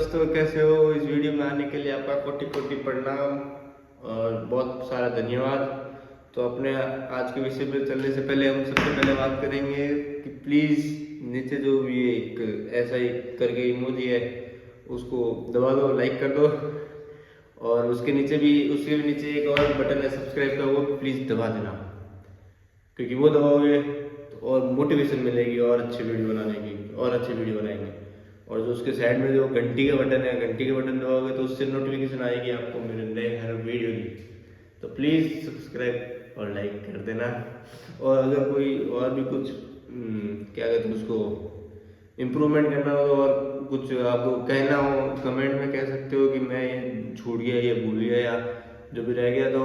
दोस्तों, कैसे हो? इस वीडियो में आने के लिए आपका कोटि कोटि प्रणाम और बहुत सारा धन्यवाद। तो अपने आज के विषय पे चलने से पहले हम सबसे पहले बात करेंगे कि प्लीज़ नीचे जो भी एक ऐसा ही करके इमोजी है उसको दबा दो, लाइक कर दो। और उसके नीचे भी एक और बटन है सब्सक्राइब का, वो भी प्लीज़ दबा देना, क्योंकि वो दबाओगे तो और मोटिवेशन मिलेगी और अच्छी वीडियो बनाने की, और अच्छी वीडियो बनाएंगे। और जो उसके साइड में जो घंटी का बटन है, घंटी के बटन दबाओगे तो उससे नोटिफिकेशन आएगी आपको मेरे नए हर वीडियो की। तो प्लीज़ सब्सक्राइब और लाइक कर देना। और अगर कोई और भी कुछ क्या कहते हैं उसको इम्प्रूवमेंट करना हो और कुछ आपको कहना हो, कमेंट में कह सकते हो कि मैं ये छूट गया, ये भूल गया, या जो भी रह गया तो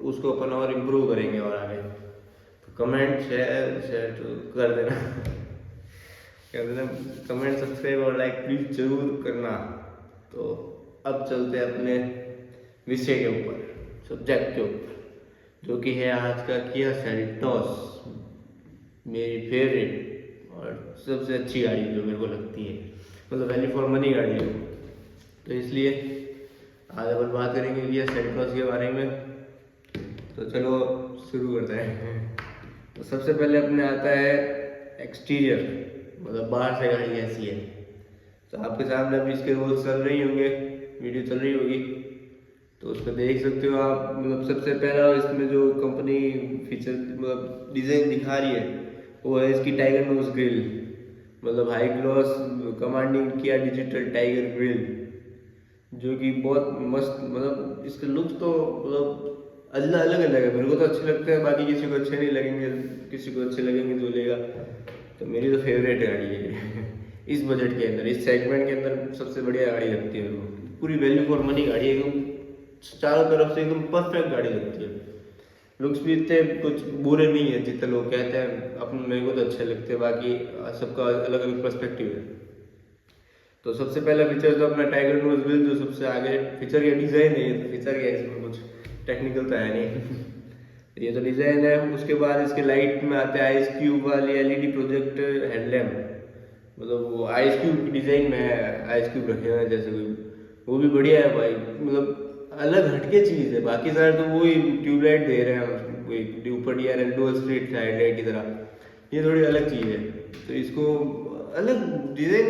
उसको अपन और इम्प्रूव करेंगे और आगे। तो कमेंट शेयर तो कर देना कर देना, कमेंट सब्सक्राइब और लाइक प्लीज जरूर करना। तो अब चलते हैं अपने विषय के ऊपर, सब्जेक्ट के ऊपर, जो कि है आज का किया सेल्टोस, मेरी फेवरेट और सबसे अच्छी गाड़ी जो मेरे को लगती है, मतलब वैल्यू फॉर मनी गाड़ी है। तो इसलिए आज अपन बात करेंगे किया सेल्टोस के बारे में। तो चलो शुरू करते हैं। तो सबसे पहले अपने आता है एक्सटीरियर, मतलब बाहर से गाड़ी कैसी है। तो आपके सामने अभी इसके रोल्स चल रही होंगे, वीडियो चल रही होगी, तो उस पर देख सकते हो आप। मतलब सबसे पहला इसमें जो कंपनी फीचर मतलब डिज़ाइन दिखा रही है वो है इसकी टाइगर नोज ग्रिल, मतलब हाई ग्लॉस कमांडिंग किया डिजिटल टाइगर ग्रिल, जो कि बहुत मस्त, मतलब इसके लुक्स तो मतलब अलग अलग है। मेरे को तो अच्छे लगते हैं, बाकी किसी को अच्छे नहीं लगेंगे, किसी को अच्छे लगेंगे तो लेगा। तो मेरी तो फेवरेट गाड़ी है इस बजट के अंदर, इस सेगमेंट के अंदर सबसे बढ़िया गाड़ी लगती है मेरे को। पूरी वैल्यू फॉर मनी गाड़ी है, एकदम चारों तरफ से एकदम परफेक्ट गाड़ी लगती है। लुक्स भी इतने कुछ बुरे नहीं है जितने लोग कहते हैं, अपने मेरे को तो अच्छे लगते हैं, बाकी सबका अलग अलग पर्सपेक्टिव है। तो सबसे पहला फीचर तो अपना टाइगर नोज व्हील, जो सबसे आगे फीचर या डिज़ाइन है, ये तो फीचर क्या है, इसमें कुछ टेक्निकल तो है नहीं ये तो डिज़ाइन है। उसके बाद इसके लाइट में आते हैं आइस क्यूब वाली एलईडी प्रोजेक्टर हेडलैम्प, मतलब वो आइस क्यूब की डिज़ाइन में है, आइस क्यूब रखे हुए हैं जैसे कोई, वो भी बढ़िया है भाई, मतलब अलग हटके चीज़ है। बाकी सारे तो वही ट्यूबलाइट दे रहे हैं, कोई ऊपर D R L dual street light की तरह, ये थोड़ी अलग चीज़ है। तो इसको अलग डिज़ाइन,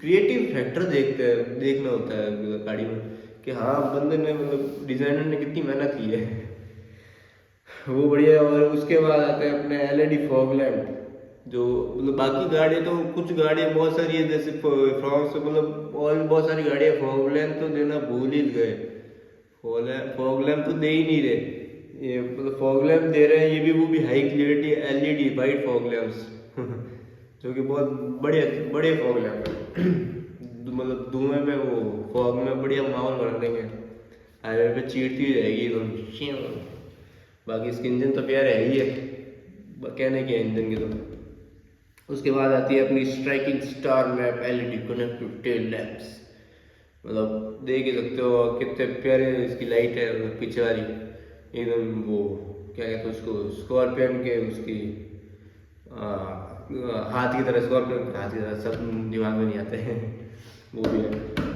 क्रिएटिव फैक्टर देखना होता है गाड़ी में कि हाँ बंदे ने, मतलब डिज़ाइनर ने कितनी मेहनत की है वो बढ़िया है। और उसके बाद आते हैं अपने एलईडी फॉग लैम्प, जो मतलब बाकी गाड़ी तो कुछ गाड़ियाँ बहुत सारी है जैसे फ्रांस, मतलब और भी बहुत सारी गाड़ियाँ फॉग लैम्प तो देना भूल ही गए। फॉग लैम्प तो दे ही नहीं रहे, ये मतलब फॉग लैम्प दे रहे हैं, ये भी वो भी high clarity LED white fog lamps जो कि बहुत बढ़िया बड़े फॉग लैम्प है मतलब धुएं में वो फॉग में बढ़िया माहौल बना देंगे, हाईवे पे चीरती हुई रहेगी एकदम। बाकी इसकी इंजन तो प्यार है ही है, कहने के इंजन की। तो उसके बाद आती है अपनी striking star map LED connected tail lamps, मतलब देख ही सकते हो कितने प्यारे इसकी लाइट है, मतलब पीछे वाली एकदम वो क्या कहते हैं उसको, स्कॉर्पियन के उसकी हाथ की तरह, स्कॉर्पियन के हाथ की तरह, सब दिमाग में नहीं आते हैं वो भी है।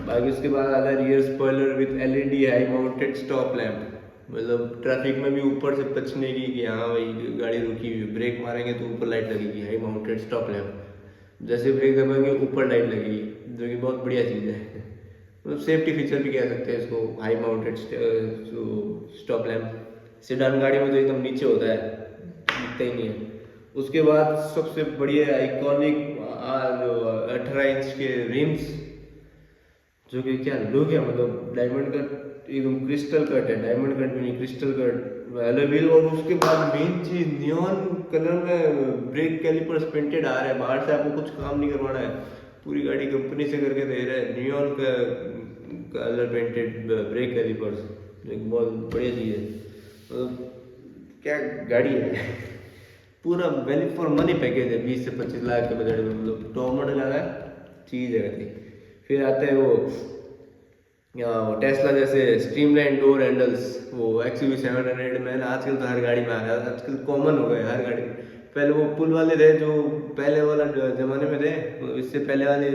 बाकी उसके बाद आता है rear spoiler with LED high mounted stop lamp, मतलब ट्रैफिक में भी ऊपर से बचने की कि हाँ भाई गाड़ी रुकी हुई, ब्रेक मारेंगे तो ऊपर लाइट लगेगी, हाई माउंटेड स्टॉप लैंप, जैसे ब्रेक दबाएंगे ऊपर लाइट लगेगी, जो कि बहुत बढ़िया चीज़ है मतलब सेफ्टी फीचर भी कह सकते हैं इसको, high mounted stop lamp. Sedan गाड़ी में तो एकदम नीचे होता है, दिखता ही नहीं है। उसके बाद सबसे बढ़िया आइकॉनिक जो 18 इंच के रिम्स, जो कि क्या लुक है, मतलब डायमंड कट, एकदम क्रिस्टल कट है, डायमंड कट भी नहीं, क्रिस्टल कट एलोविल। और उसके बाद मेन चीज नियॉन कलर में ब्रेक कैलिपर्स पेंटेड आ रहे हैं, बाहर से आपको कुछ काम नहीं करवाना है, पूरी गाड़ी कंपनी से करके दे रहे हैं नियॉन का कलर पेंटेड ब्रेक कैलिपर्स, जो एक बहुत बढ़िया चीज़ है। मतलब क्या गाड़ी है पूरा वैल्यू फॉर मनी पैकेज है, 20 से 25 लाख के बजट में, मतलब टॉप मॉडल आ रहा है, चीज़ है। फिर आते हैं वो टेस्ला जैसे स्ट्रीमलाइन डोर हैंडल्स, वो XUV 700 में आजकल तो हर गाड़ी में आ रहा है, आजकल कॉमन हो गया है हर गाड़ी में। पहले वो पुल वाले थे जो पहले वाला ज़माने में थे, तो इससे पहले वाले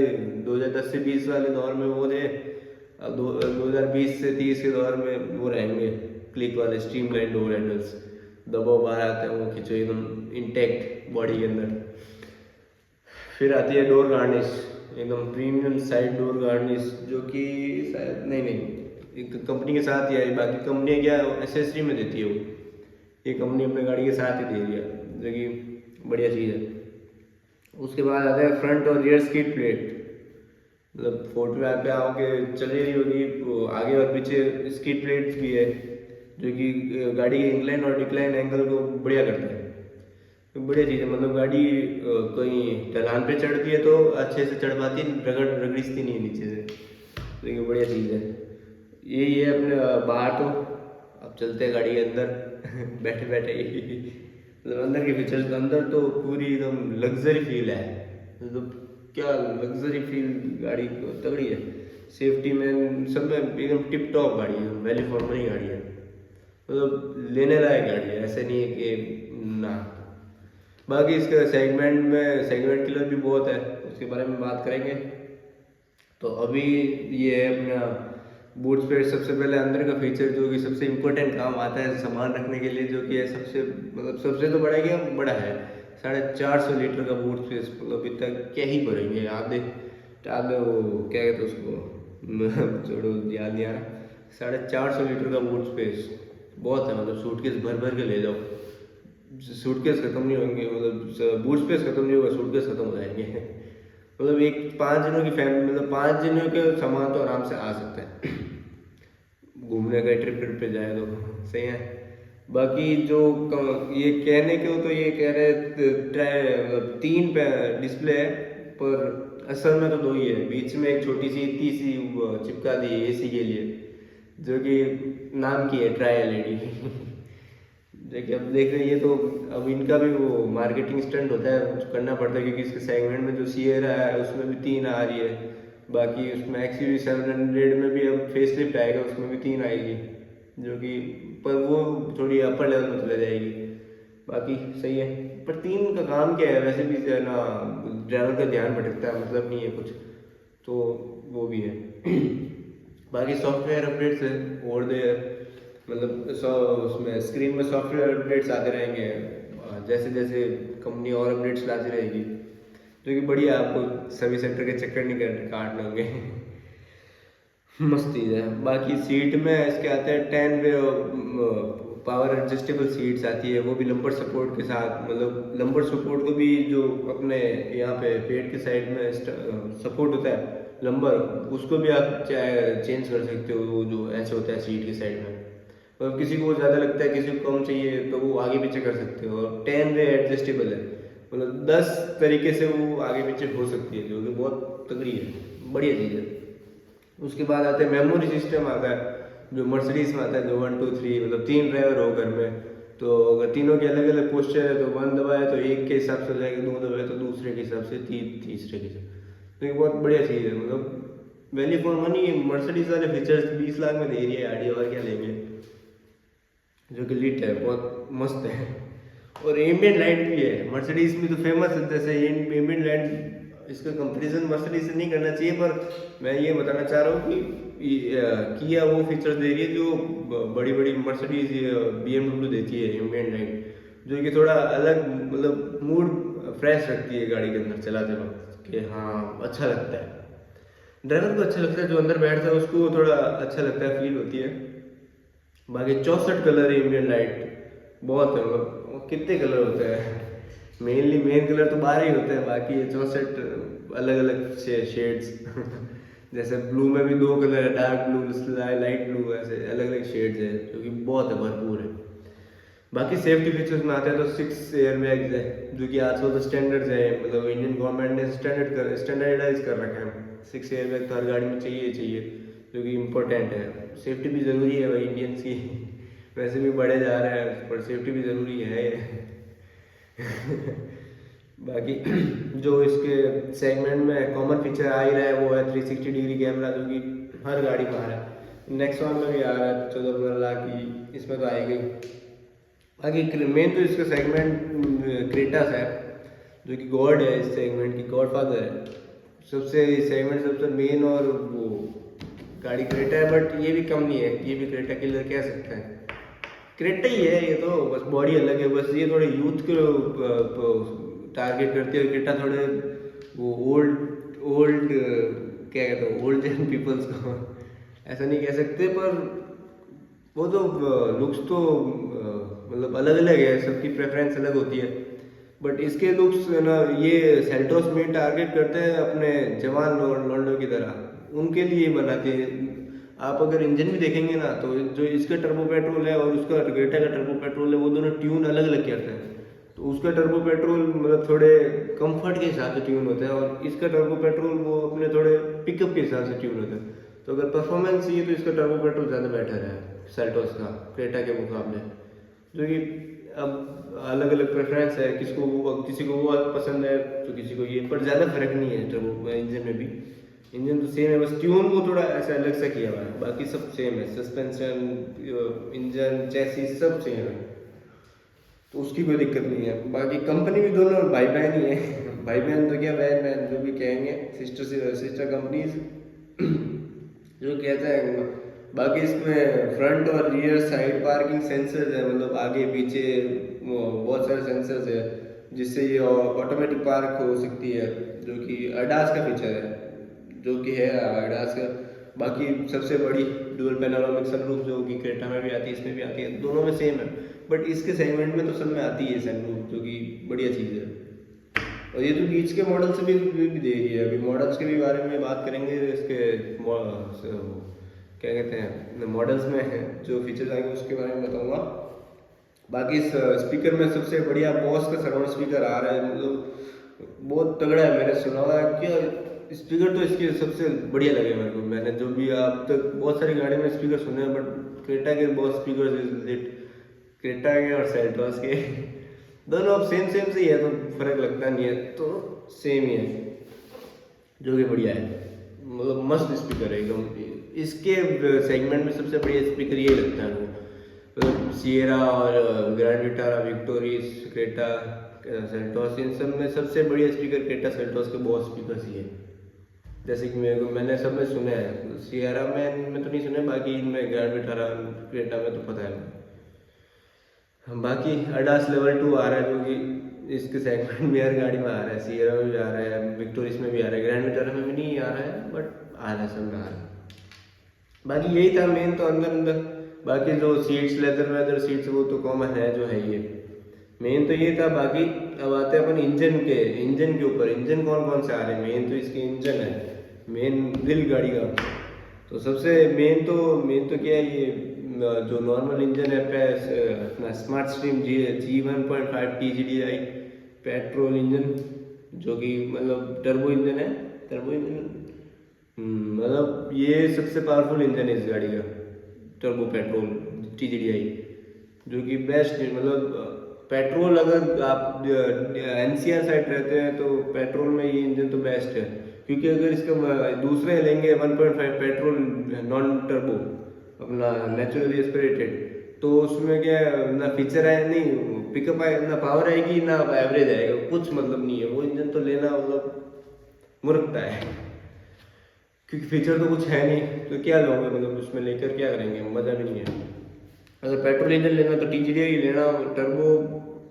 2010 से 20 वाले दौर में वो थे। अब 2020 से 30 के दौर में वो रहेंगे क्लिक वाले स्ट्रीमलाइन डोर हैंडल्स, दबाव बाहर आते हैं वो खींचो एकदम इंटैक्ट बॉडी के अंदर। फिर आती है डोर गार्निश, एकदम प्रीमियम साइड डोर गार्निश, जो कि शायद नहीं एक कंपनी के साथ ही है, बाकी कंपनियाँ क्या एसेसरी में देती है वो, ये कंपनी अपने गाड़ी के साथ ही दे दिया, जो कि बढ़िया चीज़ है। उसके बाद आता है फ्रंट और रियर स्किड प्लेट, मतलब फोटो पे आओगे चल रही होगी, वो आगे और पीछे स्किड प्लेट्स भी है, जो कि गाड़ी के इंक्लाइन और डिक्लाइन एंगल को बढ़िया करता है। तो बढ़िया चीज़ है, मतलब गाड़ी कोई ढलान पे चढ़ती है तो अच्छे से चढ़ पाती है, रगड़ती नहीं है नीचे से, तो ये बढ़िया चीज़ है। यही है अपने बाहर। तो अब चलते हैं गाड़ी के अंदर बैठे बैठे मतलब अंदर के फीचर्स, अंदर तो पूरी एकदम लग्जरी फील है, मतलब क्या लग्जरी फील, गाड़ी तगड़ी है, सेफ्टी में सब में एकदम टिप टॉप गाड़ी है, वैल्यू फॉर मनी गाड़ी है, मतलब लेने लायक गाड़ी है, ऐसे नहीं है कि ना। बाकी इसके सेगमेंट किलर भी बहुत है, उसके बारे में बात करेंगे। तो अभी ये है अपना बूट स्पेस। सबसे पहले अंदर का फीचर जो कि सबसे इम्पोर्टेंट काम आता है सामान रखने के लिए, जो कि है सबसे तो बड़ा क्या बड़ा है, 450 लीटर का बूट स्पेस, मतलब इतना क्या ही भरेंगे, आधे वो क्या कहते उसको छोड़ो याद नहीं आ रहा, 450 लीटर का बूट स्पेस बहुत है, मतलब सूटकेस भर भर के ले जाओ, सूटकेस खत्म नहीं होंगे, मतलब बूट स्पेस खत्म नहीं होगा, सूटकेस खत्म हो जाएंगे मतलब एक 5 जनों की फैमिली, मतलब 5 जनों के सामान तो आराम से आ सकता है घूमने का ट्रिप पे जाए तो सही है। बाकी जो ये कहने के हो तो ये कह रहे 3 पे डिस्प्ले है, पर असल में तो 2 ही है, बीच में एक छोटी सी इतनी सी चिपका दी है एसी के लिए, जो कि नाम की है ट्राई एलईडी देखिए अब देख रहे हैं, ये तो अब इनका भी वो मार्केटिंग स्टंट होता है, कुछ करना पड़ता है, क्योंकि इसके सेगमेंट में जो सिएरा है उसमें भी 3 आ रही है, बाकी उसमें XUV 700 में भी अब फेसलिफ्ट आएगा, उसमें भी 3 आएगी, जो कि पर वो थोड़ी अपर लेवल में चले जाएगी, बाकी सही है। पर 3 का काम क्या है वैसे भी ना, ड्राइवर का ध्यान भटकता है, मतलब नहीं है कुछ, तो वो भी है बाकी सॉफ्टवेयर अपडेट्स है और देयर, मतलब उसमें स्क्रीन में सॉफ्टवेयर अपडेट्स आते रहेंगे जैसे जैसे कंपनी और अपडेट्स लाती रहेगी, जो कि बढ़िया, आपको सर्विस सेंटर के चक्कर नहीं काटने होंगे मस्त चीज़ है। बाकी सीट में इसके आते हैं 10 वे पावर एडजस्टेबल सीट्स आती है, वो भी लंबर सपोर्ट के साथ, मतलब लंबर सपोर्ट को भी जो अपने यहाँ पे पेट के साइड में सपोर्ट होता है लंबर, उसको भी आप चेंज कर सकते हो, वो जो ऐसे होता है सीट की साइड में, मतलब किसी को ज़्यादा लगता है किसी को कम चाहिए तो वो आगे पीछे कर सकते हो, और 10 वे एडजस्टेबल है, मतलब 10 तरीके से वो आगे पीछे हो सकती है, जो कि बहुत तगड़ी है, बढ़िया चीज़ है। उसके बाद आते हैं मेमोरी सिस्टम आता है, जो मर्सिडीज में आता है, जो 1 2 3, मतलब 3 ड्राइवर हो घर में, तो अगर तीनों के अलग अलग पोस्चर है तो 1 दबाए तो एक के हिसाब से हो जाएगा, 2 दबाए तो दूसरे के हिसाब से, तीसरे के हिसाब, तो ये बहुत बढ़िया चीज़ है, मतलब वैल्यू फॉर मनी। मर्सिडीज वाले फीचर्स 20 लाख में दे रही है गाड़ी, और क्या लेंगे, जो कि लिट है, बहुत मस्त है। और एम्बिएंट लाइट भी है, मर्सिडीज में तो फेमस है, जैसे एम्बिएंट लाइट, इसका कंपैरिजन मर्सिडीज से नहीं करना चाहिए, पर मैं ये बताना चाह रहा हूँ कि किया वो फीचर्स दे रही है जो बड़ी बड़ी मर्सिडीज BMW देती है, एम्बिएंट लाइट, जो कि थोड़ा अलग, मतलब मूड फ्रेश रखती है गाड़ी के अंदर चलाते वक्त, कि हाँ अच्छा लगता है, ड्राइवर को अच्छा लगता है, जो अंदर बैठता है उसको थोड़ा अच्छा लगता है, फील होती है। बाकी 64 कलर है एम्बिएंट लाइट, बहुत है, मतलब कितने कलर होते हैं, मेन कलर तो 12 ही होते हैं, बाकी ये 64 अलग अलग शेड्स जैसे ब्लू में भी 2 कलर है, डार्क ब्लू, लाइट ब्लू, ऐसे अलग अलग शेड्स है, जो कि बहुत है, भरपूर है। बाकी सेफ्टी फीचर्स में आते हैं तो 6 एयरबैग्स है, जो कि आजकल तो स्टैंडर्ड्स है, मतलब इंडियन गवर्नमेंट ने स्टैंडर्डाइज कर रखा है, 6 एयरबैग तो हर गाड़ी में चाहिए, जो कि इम्पोर्टेंट है, सेफ्टी भी ज़रूरी है भाई इंडियंस की वैसे भी बढ़े जा रहे हैं, पर सेफ्टी भी ज़रूरी है बाकी जो इसके सेगमेंट में कॉमन फीचर आ ही रहा है वो है 360 डिग्री कैमरा, जो कि हर गाड़ी में आ रहा है, नेक्स्ट वन में भी आ रहा है 14-15 लाख की, इसमें तो आएगा ही। बाकी मेन तो इसका सेगमेंट क्रेटा है, जो कि गॉड है, इस सेगमेंट की गॉड फादर है सबसे, इस सेगमेंट सबसे मेन और वो गाड़ी क्रेटा है। बट ये भी कम नहीं है, ये भी क्रेटा किलर कह सकते हैं, क्रेटा ही है ये तो, बस बॉडी अलग है, बस ये थोड़े यूथ को टारगेट करती है, क्रेटा थोड़े वो ओल्ड ओल्ड क्या कहते हैं, ओल्ड जन पीपल्स को ऐसा नहीं कह सकते, पर वो तो लुक्स तो मतलब अलग अलग है, सबकी प्रेफरेंस अलग होती है। बट इसके लुक्स ना, ये सेल्टोस में टारगेट करते हैं अपने जवान लॉन्डो की तरह, उनके लिए बनाते हैं। आप अगर इंजन भी देखेंगे ना, तो जो इसका टर्बो पेट्रोल है और उसका क्रेटा का टर्बो पेट्रोल है, वो दोनों ट्यून अलग अलग करते हैं। तो उसका टर्बो पेट्रोल मतलब थोड़े कंफर्ट के हिसाब से ट्यून होता है, और इसका टर्बो पेट्रोल वो अपने थोड़े पिकअप के हिसाब से ट्यून होता है। तो अगर परफॉर्मेंस चाहिए तो इसका टर्बो पेट्रोल ज़्यादा बेटर है सेल्टोस का क्रेटा के मुकाबले। जो कि अब अलग अलग प्रेफरेंस है, किसी को वो पसंद है तो किसी को ये, पर ज़्यादा फर्क नहीं है टर्बो इंजन में भी, इंजन तो सेम है, बस ट्यून को थोड़ा ऐसा अलग सा किया हुआ है, बाकी सब सेम है, सस्पेंशन इंजन चेसिस सब सेम है, तो उसकी कोई दिक्कत नहीं है। बाकी कंपनी भी दोनों भाई बहन ही है भाई बहन तो क्या, बहन बहन जो भी कहेंगे, सिस्टर कंपनीज जो कहते हैं। बाकी इसमें फ्रंट और रियर साइड पार्किंग सेंसर्स है, मतलब आगे पीछे बहुत सारे सेंसर्स है, जिससे ये ऑटोमेटिक पार्क हो सकती है, जो कि अडास का फीचर है, जो कि है अडास का। बाकी सबसे बड़ी डुअल पैनोरामिक सनरूफ जो कि क्रेटा में भी आती है, इसमें भी आती है, दोनों में सेम है, बट इसके सेगमेंट में तो सब में आती है सनरूफ, जो कि बढ़िया चीज़ है। और ये तो बीच के मॉडल से भी दे रही है, अभी मॉडल्स के भी बारे में बात करेंगे, इसके क्या कहते हैं मॉडल्स में है जो फीचर्स आएंगे उसके बारे में बताऊंगा। बाकी इस स्पीकर में सबसे बढ़िया बॉस का सराउंड स्पीकर आ रहा है, मतलब बहुत तगड़ा है, मैंने सुना हुआ है क्या स्पीकर, तो इसके सबसे बढ़िया लगे मेरे को। मैंने जो भी अब तक बहुत सारी गाड़ी में स्पीकर सुने हैं, बट क्रेटा के बॉस स्पीकर क्रेटा के और सेल्टोस के दोनों अब सेम सेम से ही है, तो फर्क लगता नहीं है, तो सेम ही है, जो कि बढ़िया है, मतलब मस्त स्पीकर है एकदम। इसके सेगमेंट में सबसे बढ़िया स्पीकर ये लगता है मतलब सिएरा और Grand Vitara, Victoris, Creta, Seltos, इन सब में सबसे बढ़िया स्पीकर क्रेटा सेल्टोस के बॉस स्पीकर ही है, जैसे कि मैंने सब में सुने हैं, सिएरा में तो नहीं सुने, बाकी इनमें ग्रैंड विटारा क्रेटा में तो पता है। बाकी अडास लेवल 2 आ रहा है, जो कि इसके सेगमेंट में हर गाड़ी में आ रहा है, सिएरा में भी आ रहा है, विक्टोरिस में भी आ रहा है, ग्रैंड विटारा में भी नहीं आ रहा है, बट आ रहा है, सब में आ रहा है। बाकी यही था मेन तो अंदर अंदर। बाकी जो सीट्स लेदर सीट्स वो तो कॉमन है, जो है ये मेन तो ये था। बाकी अब आते हैं अपन इंजन के ऊपर, इंजन कौन कौन से आ रहे हैं। मेन तो इसके इंजन है, मेन दिल गाड़ी का। तो सबसे मेन तो क्या है, ये जो नॉर्मल इंजन है अपना smart stream G1.5 TGDI petrol engine, जो कि मतलब टर्बो इंजन है, टर्बो इंजन मतलब ये सबसे पावरफुल इंजन है इस गाड़ी का, टर्बो पेट्रोल TGDI, जो कि बेस्ट है। मतलब पेट्रोल अगर आप NCR साइड रहते हैं तो पेट्रोल में ये इंजन तो बेस्ट है, क्योंकि अगर इसका दूसरे लेंगे 1.5 पेट्रोल नॉन टर्बो अपना नेचुरली एस्पिरेटेड, तो उसमें क्या ना फीचर है, नहीं पिकअप आए, ना पावर आएगी, ना एवरेज आएगा, कुछ मतलब नहीं है। वो इंजन तो लेना मतलब मुर्खता है, क्योंकि फीचर तो कुछ है नहीं, तो क्या लोगे, मतलब उसमें लेकर क्या करेंगे, मज़ा भी नहीं है। अगर पेट्रोल इंजन लेना तो TGDI लेना, टर्बो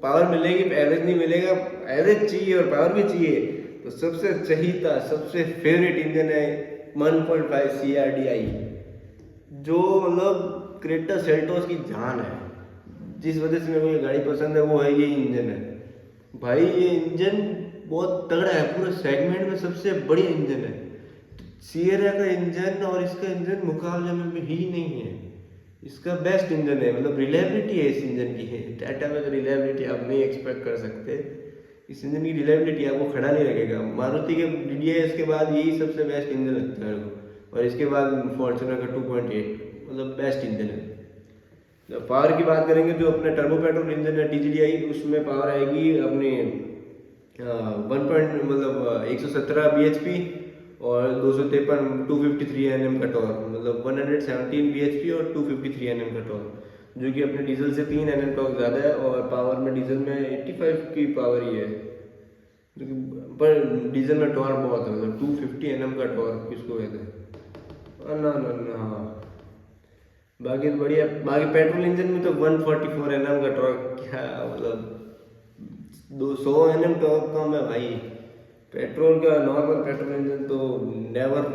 पावर मिलेगी, एवरेज नहीं मिलेगा, एवरेज चाहिए और पावर भी चाहिए, तो सबसे चाहिए सबसे फेवरेट इंजन है 1.5 CRDI, जो मतलब क्रेटा सेल्टोस की जान है। जिस वजह से मेरे को ये गाड़ी पसंद है वो है ये इंजन है भाई, ये इंजन बहुत तगड़ा है, पूरे सेगमेंट में सबसे बढ़िया इंजन है। सिएरा का इंजन और इसका इंजन मुकाबले में भी ही नहीं है, इसका बेस्ट इंजन है। मतलब रिलायबिलिटी है इस इंजन की है, टाटा में तो रिलायबिलिटी आप नहीं एक्सपेक्ट कर सकते, इस इंजन की रिलायबिलिटी आपको खड़ा नहीं रखेगा। मारुति के DDI के बाद यही सबसे बेस्ट इंजन लगता है मेरे को, और इसके बाद फॉर्च्यूनर का 2.8 मतलब बेस्ट इंजन है। जब पावर की बात करेंगे, जो अपने टर्बो पेट्रोल इंजन है TGDI, उसमें पावर आएगी अपने 117 bhp और 253 Nm का टॉर्क, मतलब 117 bhp और 253 Nm का टॉर्क। जो कि अपने डीजल से 3 Nm टॉर्क ज़्यादा है, और पावर में डीजल में 85 की पावर ही है, जो कि पर डीजल में टॉर्क बहुत है, मतलब 250 Nm का टॉर्क किसको कहते हैं, ना ना ना हाँ। बाकी तो बढ़िया, बाकी पेट्रोल इंजन में तो 144 Nm का टॉर्क, क्या मतलब 200 Nm टॉर्क कम है भाई। पेट्रोल का नॉर्मल पेट्रोल इंजन तो नेवर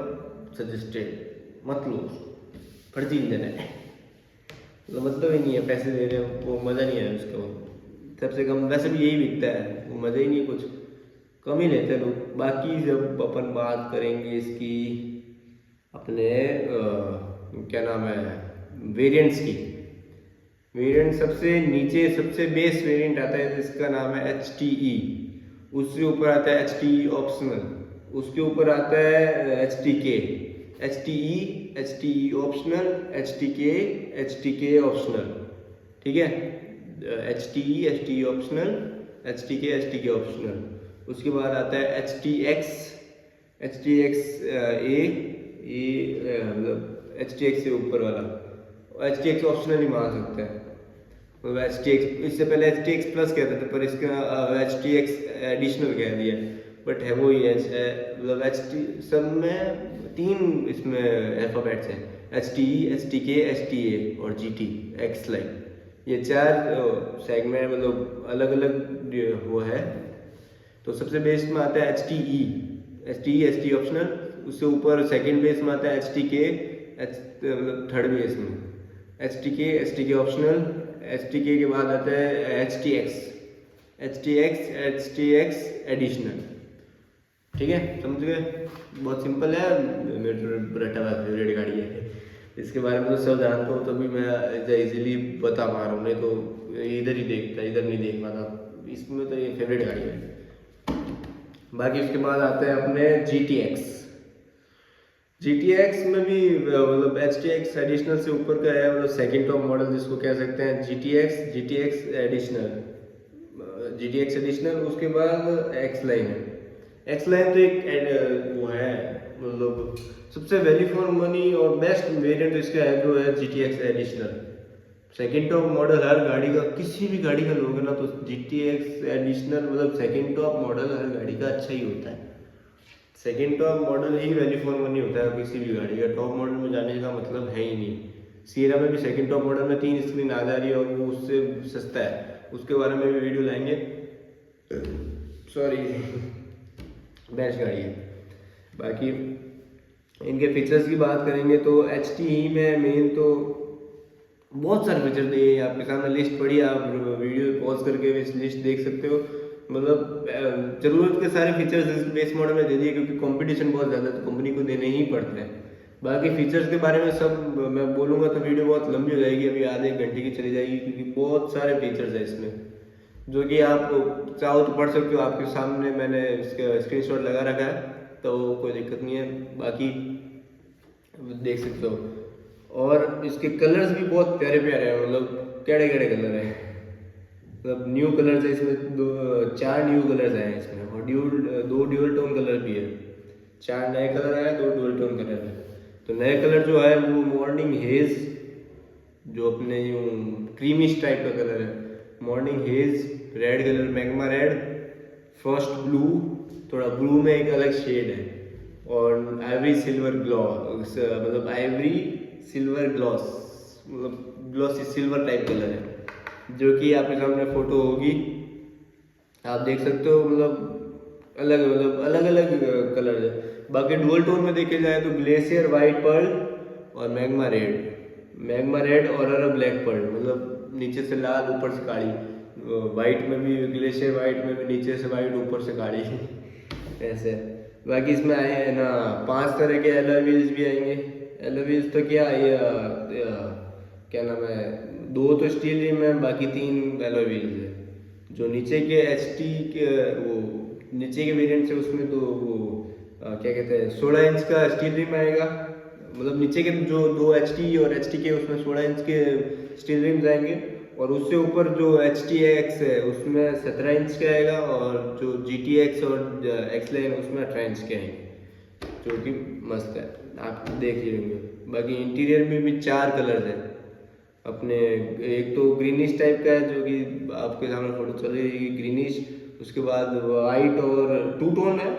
सजेस्टेड, मत लो, फर्जी इंजन है, तो मतलब ही नहीं है, पैसे दे रहे हो वो मज़ा नहीं है उसका, सबसे कम वैसे भी यही बिकता है, वो मज़ा ही नहीं, कुछ कम ही लेते लोग। बाकी जब अपन बात करेंगे इसकी अपने क्या नाम है वेरिएंट्स की, वेरिएंट सबसे नीचे सबसे बेस वेरिएंट आता है जिसका नाम है HTE, उससे ऊपर आता है HTE ऑप्शनल, उसके ऊपर आता है HTK, HTE, HTE optional, HTK optional, ठीक है, HTE, HTE optional, HTK optional. उसके बाद आता है HTX, मतलब HTX से ऊपर वाला, HTX ऑप्शनल ही मान सकते हैं, मतलब HTX, इससे पहले HTX प्लस कहते थे, पर इसका HTX एडिशनल कह दिया, बट है वो ही है, मतलब सब में 3 इसमें अल्फ़ाबेट्स हैं, HTE, HTK, HTA और GT X लाइन, ये 4 सेगमेंट, मतलब अलग अलग वो है। तो सबसे बेस में आता है HTE ऑप्शनल, उससे ऊपर सेकंड बेस में आता है HTK, मतलब थर्ड बेस में HTK ऑप्शनल, HTK के बाद आता है HTX एडिशनल, ठीक है, समझ गए, बहुत सिंपल है, मेरे तो रटा हुआ फेवरेट गाड़ी है, इसके बारे में तो सब जानता हूँ, तभी मैं इजीली बता पा रहा हूँ, नहीं तो इधर ही देखता, इधर नहीं देख पाता, इसमें तो ये फेवरेट गाड़ी है। बाकी उसके बाद आते हैं अपने GTX में भी मतलब HTX एडिशनल से ऊपर का है, मतलब सेकंड टॉप मॉडल जिसको कह सकते हैं, GTX एडिशनल, उसके बाद X लाइन है। X लाइन तो एक वो है, मतलब सबसे वैल्यू फॉर मनी और बेस्ट वेरिएंट इसका है जो है GTX additional. Second top model हर गाड़ी का, किसी भी गाड़ी का लोगे ना तो GTX एडिशनल मतलब सेकंड टॉप मॉडल हर गाड़ी का अच्छा ही होता है, second top model he value for money होता है किसी भी गाड़ी का, टॉप मॉडल में जाने का मतलब है ही नहीं। सियरा में भी सेकंड टॉप मॉडल में 3 स्क्रीन आ जा रही है और वो उससे सस्ता है, उसके बारे में भी वीडियो लाएंगे, सॉरी बेस्ट गाड़ी है। बाकी इनके फीचर्स की बात करेंगे तो HTE में मेन तो बहुत सारे फीचर दिए, आपके सामने लिस्ट पड़ी, आप वीडियो पॉज करके इस लिस्ट देख सकते हो, मतलब ज़रूरत के सारे फीचर्स इस बेस मॉडल में दे दिए, क्योंकि कंपटीशन बहुत ज़्यादा है तो कंपनी को देने ही पड़ते हैं। बाकी फीचर्स के बारे में सब मैं बोलूँगा तो वीडियो बहुत लंबी हो जाएगी, अभी आधे एक घंटे की चली जाएगी, क्योंकि बहुत सारे फीचर्स हैं इसमें, जो कि आप चाहो तो पढ़ सकते हो, आपके सामने मैंने इसका स्क्रीनशॉट लगा रखा है, तो कोई दिक्कत नहीं है, बाकी देख सकते हो। और इसके कलर्स भी बहुत प्यारे प्यारे हैं, मतलब कैड़े कैड़े कलर हैं, मतलब न्यू कलर्स है इसमें, 4 न्यू कलर्स हैं इसमें, और 2 ड्यूल टोन कलर भी है, 4 नए कलर हैं, 2 ड्यूल टोन कलर है। तो नए कलर जो है वो मॉर्निंग हेज, जो अपने यूँ क्रीमिश टाइप का कलर है, morning hedge, red colour magma red, first blue, थोड़ा ब्लू में एक अलग शेड है, और आइवरी सिल्वर ग्लॉस, मतलब आइवरी सिल्वर ग्लॉस, मतलब ग्लॉसी सिल्वर टाइप कलर है, जो कि आपके सामने फोटो होगी, आप देख सकते हो, मतलब अलग अलग कलर है। बाकी डुअल टोन में देखे जाए तो ग्लेशियर वाइट पर्ल और मैग्मा रेड और अरब ब्लैक पर्ल, मतलब नीचे से लाल ऊपर से काली, वाइट में भी ग्लेशियर वाइट में भी नीचे से वाइट ऊपर से काली ऐसे। बाकी इसमें आए हैं ना 5 तरह के एलॉय व्हील्स भी आएंगे, एलॉय व्हील्स तो क्या ये क्या नाम है, 2 तो स्टील रिम है, बाकी 3 एलॉय व्हील्स है। जो नीचे के HT के वो नीचे के वेरिएंट है उसमें तो वो क्या कहते हैं 16 इंच का स्टील रिम आएगा, मतलब नीचे के जो 2 HT और HTK उसमें 16 इंच के स्टील रिम्स आएंगे, और उससे ऊपर जो HTX है उसमें 17 इंच का आएगा, और जो GTX और X लाइन उसमें 18 इंच के आएंगे, जो कि मस्त है, आप देख लेंगे। बाकी इंटीरियर में भी 4 कलर है, अपने एक तो ग्रीनिश टाइप का है जो कि आपके सामने फोटो चल रही है ग्रीनिश, उसके बाद वाइट और टू टोन है,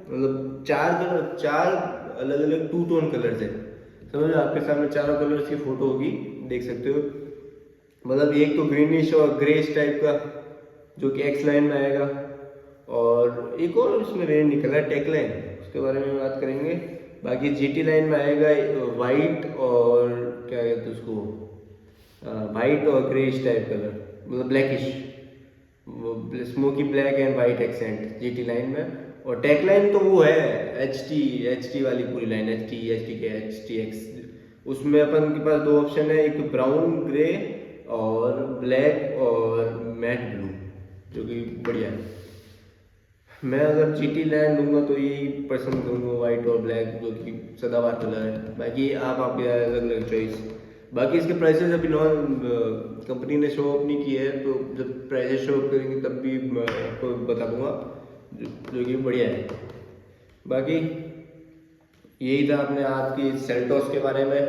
मतलब चार अलग अलग टू टोन कलर्स है, समझ आपके सामने चारों कलर्स की फोटो होगी, देख सकते हो। मतलब एक तो ग्रीनिश और ग्रेस टाइप का जो कि एक्स लाइन में आएगा, और एक और इसमें वेरिएंट निकला है टेक लाइन, उसके बारे में बात करेंगे। बाकी जीटी लाइन में आएगा वाइट और क्या कहते हैं उसको, वाइट और ग्रेस टाइप कलर, मतलब blackish, smoky black and white accent GT line में। और टेक लाइन तो वो है एच टी वाली पूरी लाइन, एच टी एक्स, उसमें अपन के पास दो ऑप्शन है, एक ब्राउन ग्रे और ब्लैक और मैट ब्लू, जो कि बढ़िया है। मैं अगर जीटी लाइन लूँगा तो यही पसंद करूँगा, वाइट और ब्लैक, जो कि सदाबहार कलर है। बाकी आपकी अलग अलग चॉइस। बाकी इसके प्राइसेस अभी कंपनी ने शो अप नहीं किए हैं, तो जब प्राइसेस शो अप करेंगे तब भी मैं आपको बता दूंगा, जो कि बढ़िया है। बाकी यही था अपने आज की सेल्टोस के बारे में।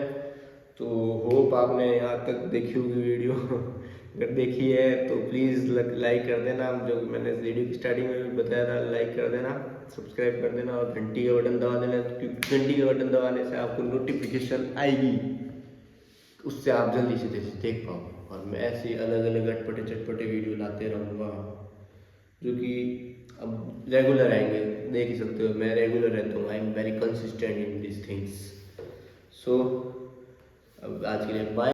तो होप आपने यहाँ तक देखी होगी वीडियो अगर देखी है तो प्लीज़ लाइक कर देना, जो मैंने वीडियो की स्टार्टिंग में भी बताया था, लाइक कर देना, सब्सक्राइब कर देना और घंटी का बटन दबा देना, क्योंकि घंटी का बटन दबाने से आपको नोटिफिकेशन आएगी, उससे आप जल्दी से देख पाओ, और मैं ऐसे अलग अलग अटपटे चटपटे वीडियो लाते रहूँगा, जो कि अब रेगुलर आएंगे, देख ही सकते हो मैं रेगुलर रहता हूँ, I am very consistent in this things. So अब आज के लिए बाय।